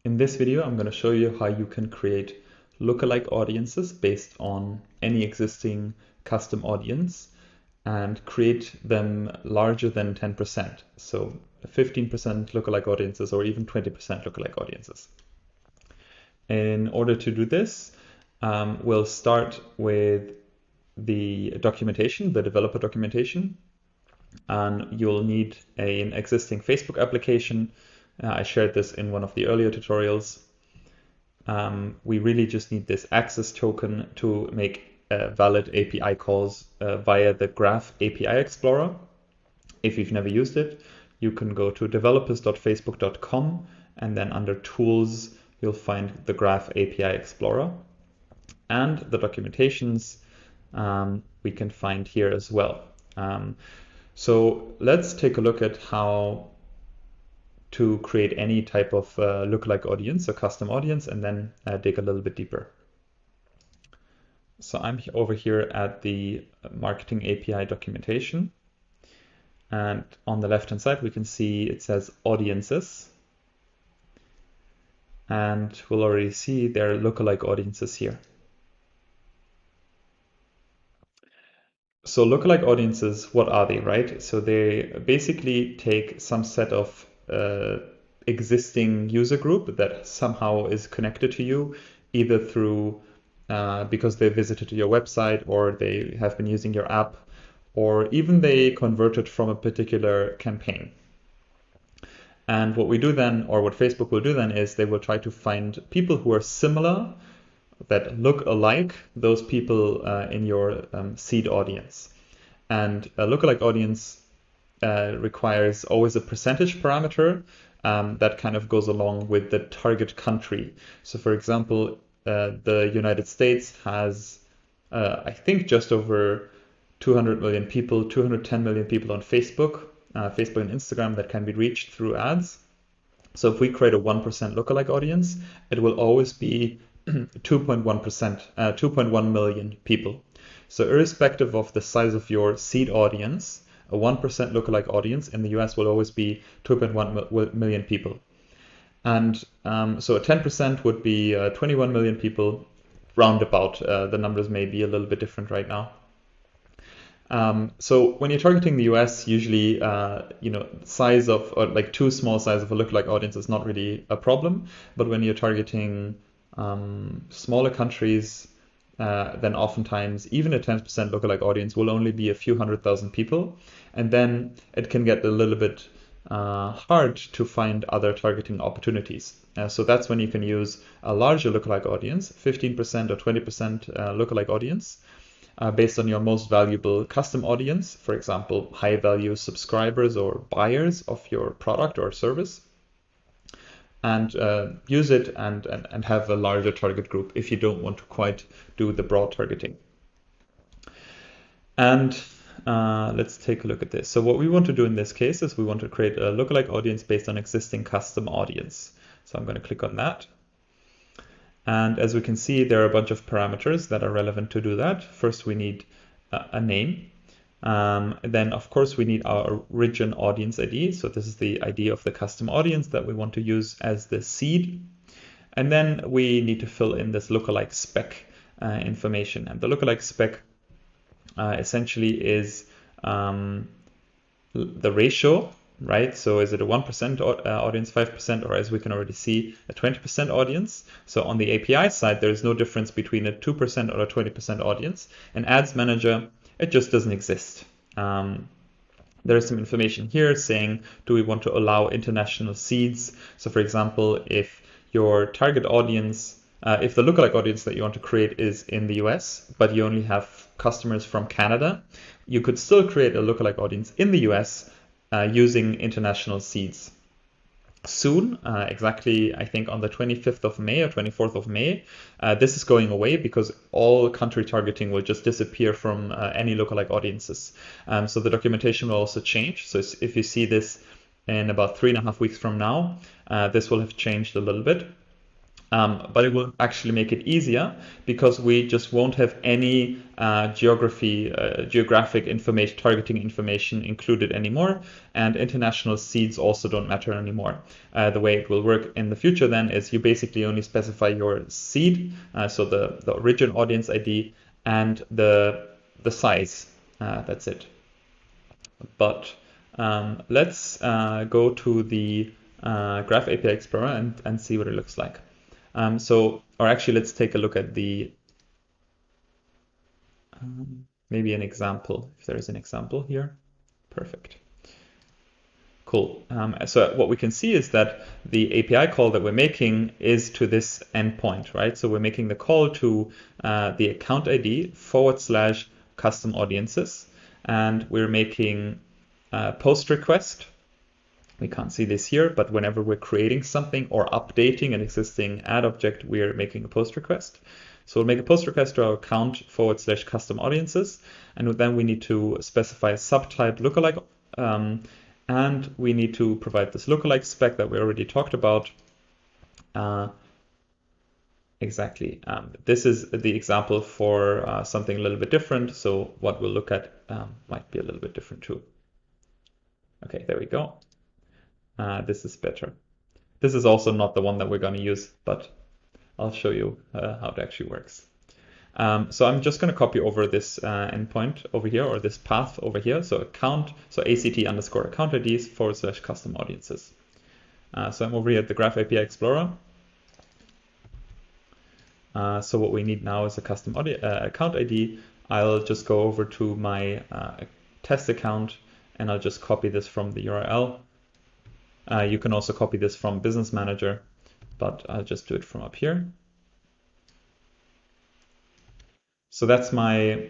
In this video, I'm going to show you how you can create lookalike audiences based on any existing custom audience and create them larger than 10%. So 15% lookalike audiences or even 20% lookalike audiences. In order to do this, we'll start with the documentation, the developer documentation, and you'll need an existing Facebook application. I shared this in one of the earlier tutorials. We really just need this access token to make valid API calls via the Graph API Explorer. If you've never used it, you can go to developers.facebook.com and then under Tools, you'll find the Graph API Explorer. And the documentations we can find here as well. So let's take a look at how to create any type of lookalike audience, a custom audience, and then dig a little bit deeper. So I'm over here at the marketing API documentation. And on the left-hand side, we can see it says audiences. And we'll already see there are lookalike audiences here. So lookalike audiences, what are they, right? So they basically take some set of existing user group that somehow is connected to you, either through because they visited your website or they have been using your app, or even they converted from a particular campaign. And what we do then, or what Facebook will do then, is they will try to find people who are similar, that look alike those people in your seed audience. And a lookalike audience requires always a percentage parameter that kind of goes along with the target country. So for example, the United States has, I think, just over 200 million people, 210 million people on Facebook, Facebook and Instagram that can be reached through ads. So if we create a 1% lookalike audience, it will always be 2.1%, 2.1 million people. So irrespective of the size of your seed audience, a 1% lookalike audience in the US will always be 2.1 million people. And so a 10% would be 21 million people, roundabout. The numbers may be a little bit different right now. So when you're targeting the US, usually, size of, or like too small size of a lookalike audience is not really a problem. But when you're targeting smaller countries, then oftentimes even a 10% lookalike audience will only be a few 100,000 people. And then it can get a little bit hard to find other targeting opportunities. So that's when you can use a larger lookalike audience, 15% or 20% lookalike audience, based on your most valuable custom audience, for example, high value subscribers or buyers of your product or service, and use it and have a larger target group if you don't want to quite do the broad targeting. And let's take a look at this. So what we want to do in this case is we want to create a lookalike audience based on existing custom audience. So I'm going to click on that. And as we can see, there are a bunch of parameters that are relevant to do that. First, we need a name. Then, of course, we need our origin audience ID. So this is the ID of the custom audience that we want to use as the seed. And then we need to fill in this lookalike spec information. And the lookalike spec essentially is the ratio, right? So is it a 1% audience, 5%, or as we can already see, a 20% audience? So on the API side, there is no difference between a 2% or a 20% audience. In Ads Manager, it just doesn't exist. There is some information here saying, do we want to allow international seeds? So for example, if your target audience, if the lookalike audience that you want to create is in the US, but you only have customers from Canada, you could still create a lookalike audience in the US using international seeds. Soon, exactly, I think on the 25th of May or 24th of May, this is going away because all country targeting will just disappear from any lookalike audiences. So the documentation will also change. So if you see this in about 3.5 weeks from now, this will have changed a little bit. But it will actually make it easier because we just won't have any geographic information, targeting information included anymore, and international seeds also don't matter anymore. The way it will work in the future then is you basically only specify your seed, so the origin audience ID and the size. That's it. But let's go to the Graph API Explorer and see what it looks like. Or actually, let's take a look at the, maybe an example, if there is an example here. Perfect. Cool. So what we can see is that the API call that we're making is to this endpoint, right? So we're making the call to the account ID / custom audiences, and we're making a post request. We can't see this here, but whenever we're creating something or updating an existing ad object, we're making a post request. So we'll make a post request to our account / custom audiences, and then we need to specify a subtype lookalike, and we need to provide this lookalike spec that we already talked about. Exactly. This is the example for something a little bit different. So what we'll look at might be a little bit different too. Okay, there we go. This is better. This is also not the one that we're going to use, but I'll show you how it actually works. So I'm just going to copy over this endpoint over here, or this path over here. So account, so ACT_account IDs / custom audiences. So I'm over here at the Graph API Explorer. So what we need now is a custom account ID. I'll just go over to my test account and I'll just copy this from the URL. You can also copy this from Business Manager, but I'll just do it from up here. So that's my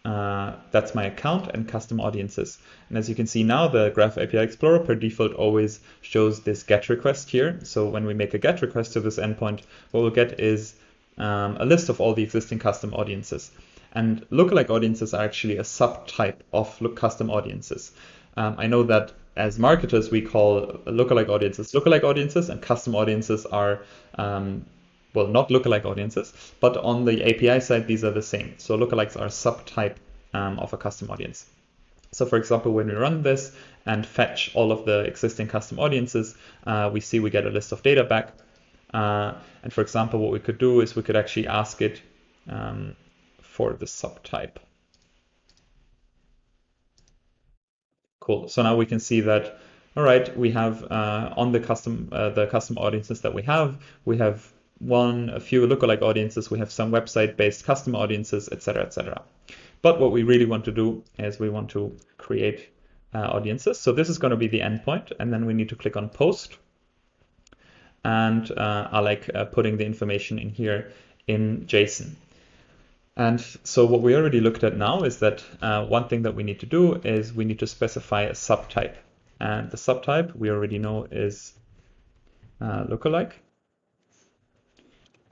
account and custom audiences. And as you can see now, the Graph API Explorer per default always shows this GET request here. So when we make a GET request to this endpoint, what we'll get is a list of all the existing custom audiences. And lookalike audiences are actually a subtype of custom audiences. I know that as marketers, we call lookalike audiences, and custom audiences are well, not lookalike audiences, but on the API side, these are the same. So lookalikes are a subtype of a custom audience. So for example, when we run this and fetch all of the existing custom audiences, we see we get a list of data back. And for example, what we could do is we could actually ask it for the subtype. Cool. So now we can see that, all right, we have on the custom audiences that we have a few lookalike audiences, we have some website-based custom audiences, etc., etc. But what we really want to do is we want to create audiences. So this is going to be the endpoint, and then we need to click on post. And I like putting the information in here in JSON. And so what we already looked at now is that one thing that we need to do is we need to specify a subtype. And the subtype we already know is lookalike.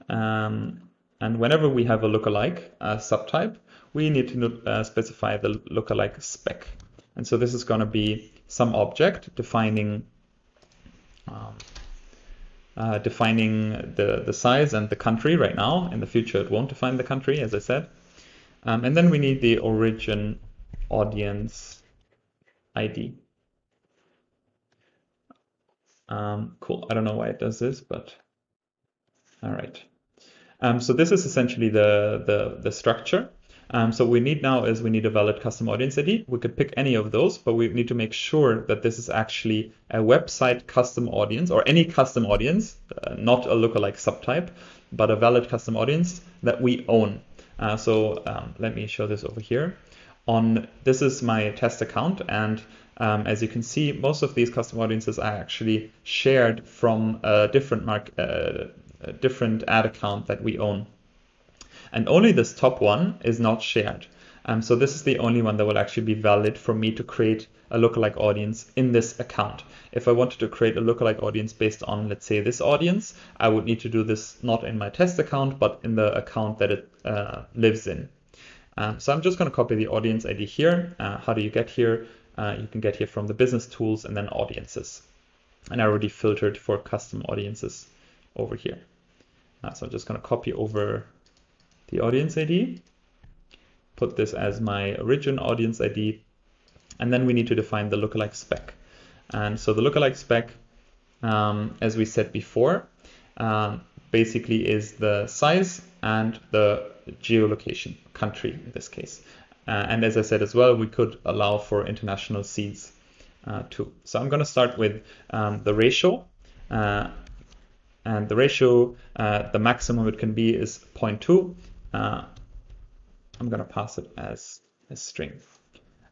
And whenever we have a lookalike subtype, we need to specify the lookalike spec. And so this is going to be some object defining the size and the country right now. In the future, it won't define the country, as I said. And then we need the origin audience ID. Cool. I don't know why it does this, but all right. So this is essentially the structure. So what we need now is we need a valid custom audience ID. We could pick any of those, but we need to make sure that this is actually a website custom audience or any custom audience, not a lookalike subtype, but a valid custom audience that we own. So let me show this over here. This is my test account, and as you can see, most of these custom audiences are actually shared from a different different ad account that we own. And only this top one is not shared. So this is the only one that will actually be valid for me to create a lookalike audience in this account. If I wanted to create a lookalike audience based on, let's say, this audience, I would need to do this not in my test account, but in the account that it lives in. So I'm just going to copy the audience ID here. How do you get here? You can get here from the business tools and then audiences. And I already filtered for custom audiences over here. So I'm just going to copy over the audience ID, put this as my origin audience ID, and then we need to define the lookalike spec. And so the lookalike spec, as we said before, basically is the size and the geolocation, country in this case. And as I said as well, we could allow for international seeds too. So I'm going to start with the ratio. And the ratio, the maximum it can be is 0.2. I'm going to pass it as a string.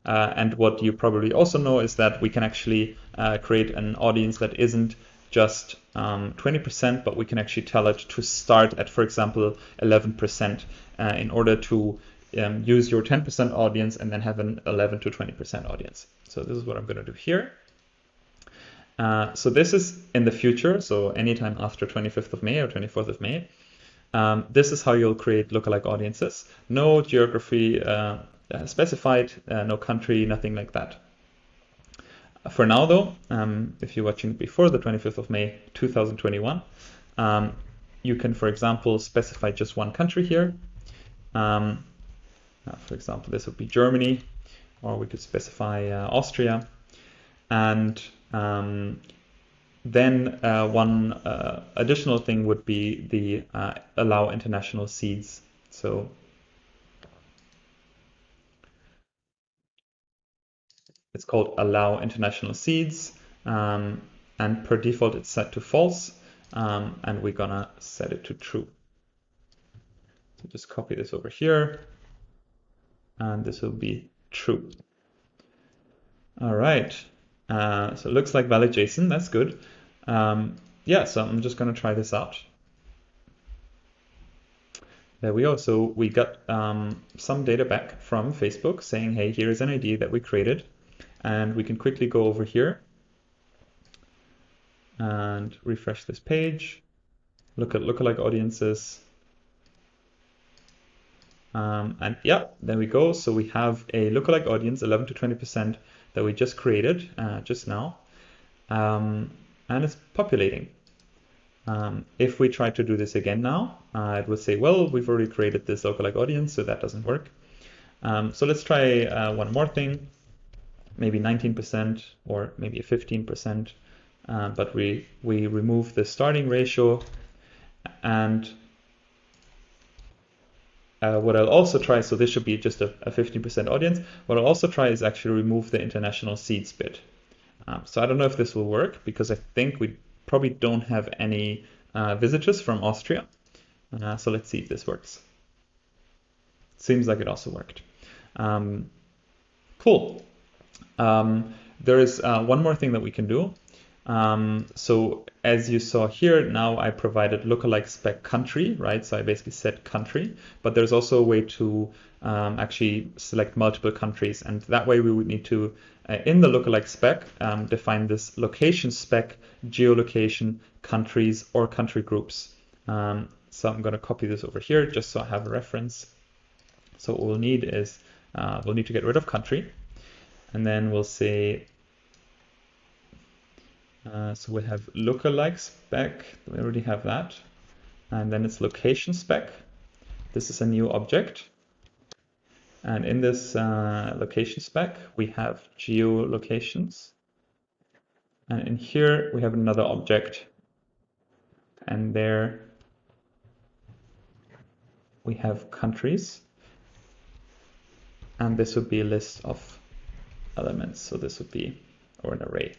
And what you probably also know is that we can actually create an audience that isn't just 20%, but we can actually tell it to start at, for example, 11% in order to use your 10% audience and then have an 11 to 20% audience. So this is what I'm going to do here. So this is in the future, so anytime after 25th of May or 24th of May. This is how you'll create lookalike audiences. No geography specified, no country, nothing like that. For now though, if you're watching before the 25th of May 2021, you can, for example, specify just one country here. For example, this would be Germany, or we could specify Austria. And then one additional thing would be the allow international seeds. So it's called allow international seeds, and per default it's set to false, and we're gonna set it to true. So just copy this over here, and this will be true. All right. So it looks like valid JSON, that's good. Yeah, so I'm just gonna try this out. There we go. So we got some data back from Facebook saying, hey, here is an ID that we created. And we can quickly go over here and refresh this page, look at lookalike audiences. And yeah, there we go. So we have a lookalike audience, 11 to 20% that we just created just now. And it's populating. If we try to do this again now, it would say, well, we've already created this lookalike audience, so that doesn't work. So let's try one more thing, maybe 19% or maybe a 15%, but we remove the starting ratio. And what I'll also try, so this should be just a 15% audience, what I'll also try is actually remove the international seeds bit. So I don't know if this will work, because I think we probably don't have any visitors from Austria. So let's see if this works. Seems like it also worked. Cool. There is one more thing that we can do. So as you saw here, now I provided lookalike spec country, right? So I basically said country, but there's also a way to actually select multiple countries. And that way we would need to, in the lookalike spec, define this location spec, geolocation, countries, or country groups. So I'm going to copy this over here just so I have a reference. So what we'll need is, we'll need to get rid of country. And then we'll say, so we have lookalike spec, we already have that. And then it's location spec. This is a new object. And in this location spec, we have geolocations. And in here, we have another object. And there we have countries. And this would be a list of elements. So this would be, or an array.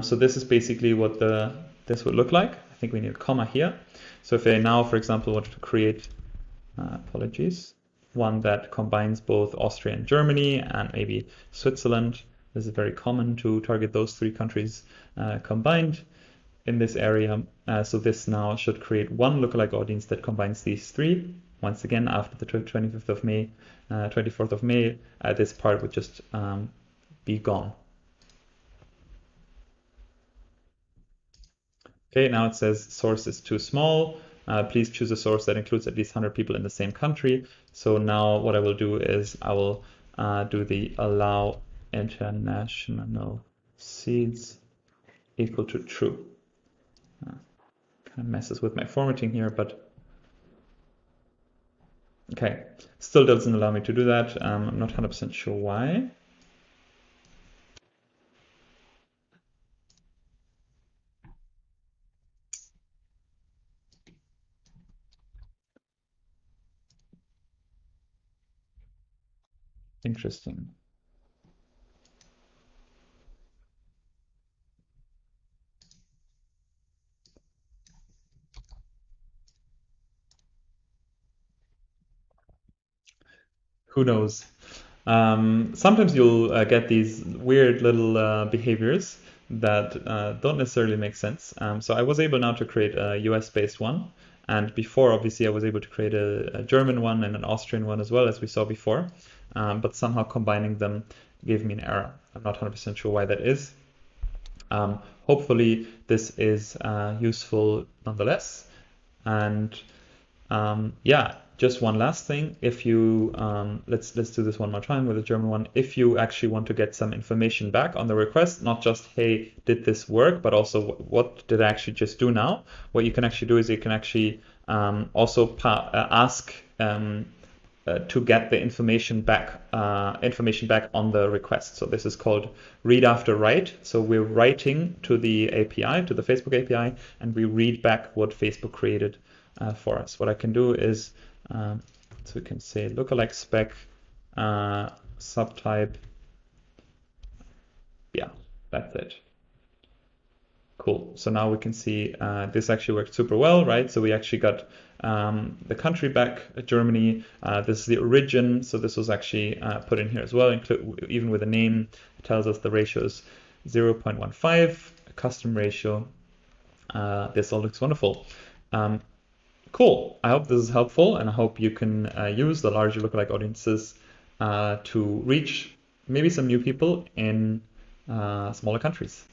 So this is basically what this would look like. I think we need a comma here. So if I now, for example, wanted to create, apologies, one that combines both Austria and Germany and maybe Switzerland, this is very common to target those three countries combined in this area. So this now should create one lookalike audience that combines these three. Once again, after the 25th of May, 24th of May, this part would just be gone. Okay, now it says source is too small. Please choose a source that includes at least 100 people in the same country. So now what I will do is I will do the allow international seeds equal to true. Kind Kind of messes with my formatting here, but okay, still doesn't allow me to do that. I'm not 100% sure why. Interesting. Who knows? Sometimes you'll get these weird little behaviors that don't necessarily make sense. So I was able now to create a US-based one. And before, obviously, I was able to create a German one and an Austrian one as well, as we saw before. But somehow combining them gave me an error. I'm not 100% sure why that is. Hopefully, this is useful nonetheless. And yeah, just one last thing. If you let's do this one more time with the German one. If you actually want to get some information back on the request, not just hey, did this work, but also what did I actually just do now? What you can actually do is you can actually also ask to get the information back on the request. So this is called read after write. So we're writing to the API, to the Facebook API, and we read back what Facebook created for us. What I can do is, so we can say lookalike spec subtype. Yeah, that's it. Cool. So now we can see this actually worked super well, right? So we actually got the country back, Germany. This is the origin. So this was actually put in here as well, even with a name. It tells us the ratio is 0.15, custom ratio. This all looks wonderful. Cool. I hope this is helpful, and I hope you can use the larger lookalike audiences to reach maybe some new people in smaller countries.